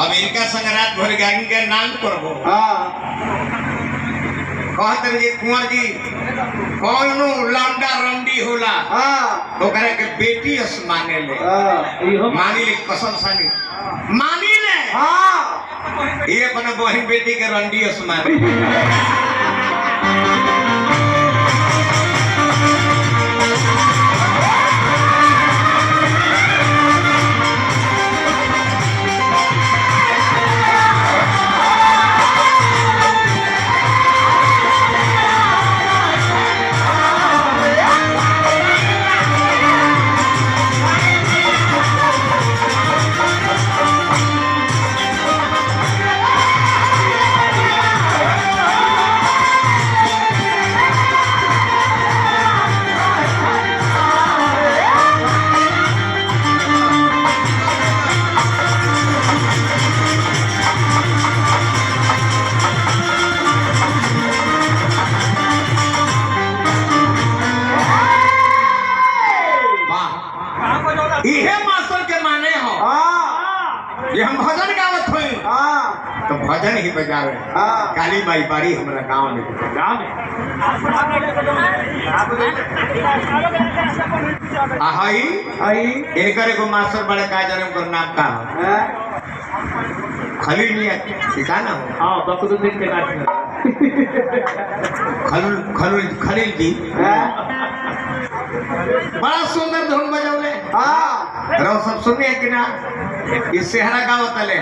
America संग रात भर गाड़ी के नाम करबो कहते रहे कुंवर जी कौनो लौंडा रंडी होला ओकरा के बेटी अस माने ले मानी ले कसम सानी मानी ले ये अपन बहन बेटी के रंडी अस माने ये हम भजन गावत हुई तो भजन ही बजावे काली माई बाड़ी हमारा गांव में आई इनकर एगो मास्टर बड़े का जन्म कर नाम का खलील मियां का नाम हां बकरुद्दीन के नाम खलील जी बड़ा सुंदर धुन बजौले रहो सब सुने कि ना ये सेहरा गाँव तले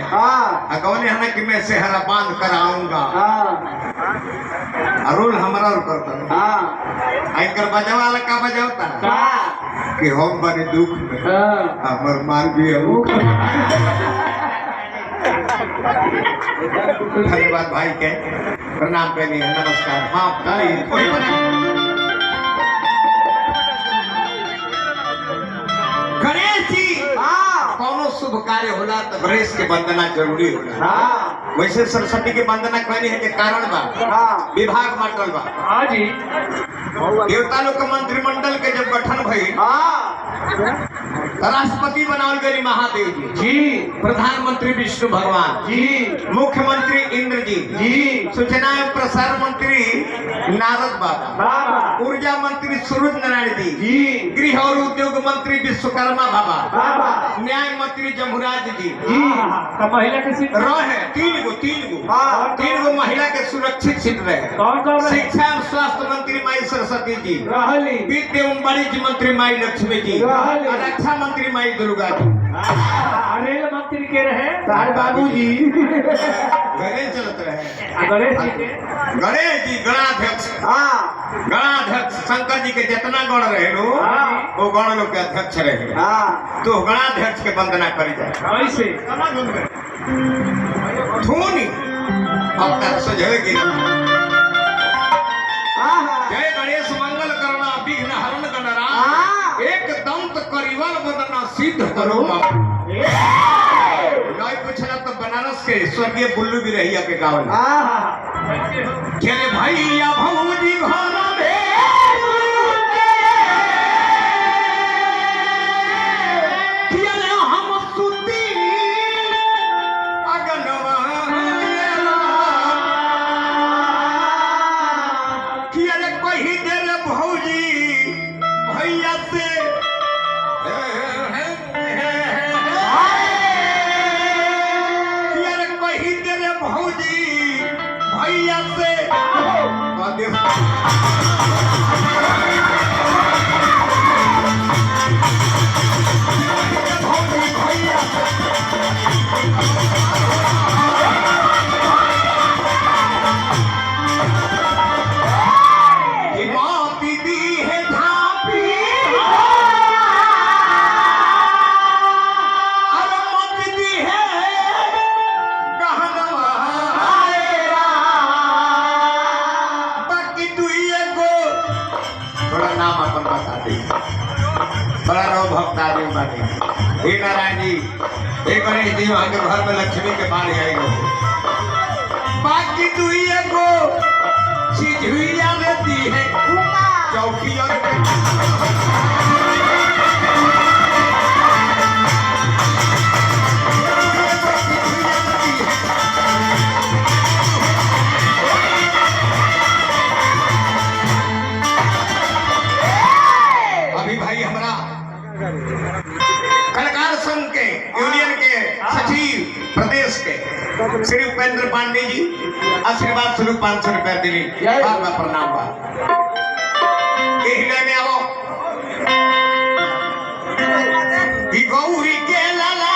कौन है ना कि मैं सेहरा बांध कर आऊंगा अरुल हमारा और करता आकर बजावा वाला का बजावता कि हम बने दुख में हमर माल भी है धन्यवाद भाई के प्रणाम करनी है नमस्कार हाँ कोई गणेश जी कौनो शुभ कार्य होला तो गणेश के वंदना जरूरी होला वैसे सरस्वती के वंदना कहनी है के कारण बा विभाग मंडल बा हां जी देवता लोग के मंत्रिमंडल के जब गठन भई राष्ट्रपति बनावल गई महादेव जी प्रधानमंत्री विष्णु भगवान जी मुख्यमंत्री इंद्र जी सूचना एवं प्रसारण मंत्री नारद बाबा ऊर्जा मंत्री सूरज नारायण जी गृह और उद्योग मंत्री विश्वकर्मा बाबा न्याय मंत्री जमुराज जी महिला के रहे तीन गो महिला के सुरक्षित सीट रहे शिक्षा एवं स्वास्थ्य मंत्री माई सरस्वती जी वित्त एवं वाणिज्य मंत्री माई लक्ष्मी जी रक्षा मंत्री माई दुर्गा जी रेल मंत्री के रहे बाबू जी गणेश चलत रहे गणेश जी गणाध्यक्ष शंकर जी के जितना गण रहे वो गण लोग के अध्यक्ष रहे तो गणाध्यक्ष के वंदना करी जाए ऐसे धोनी अब तक सजेगी जय गणेश मंगल करना विघ्न हरण गणरा एक दंत करिवर वदना सिद्ध करो गाय पूछना तो बनारस के स्वर्गीय बुल्लू भी रही के गाँव में चले भैया भौजी घर में हम सुती अगनवा कही देर भौजी भैया से कही देर भौजी भैया से बड़ा रहो भक्त आदमी बाटे हे नारायण जी हे गणेश जी वहां के घर में लक्ष्मी के बाढ़ आई गए बाकी तू ये को चीज हुई रहती है चौकी और श्री उपेंद्र पांडे जी आशीर्वाद स्वरूप 500 रुपया दिली बार बार प्रणाम बा के हृदय में आओ गौरी के लाला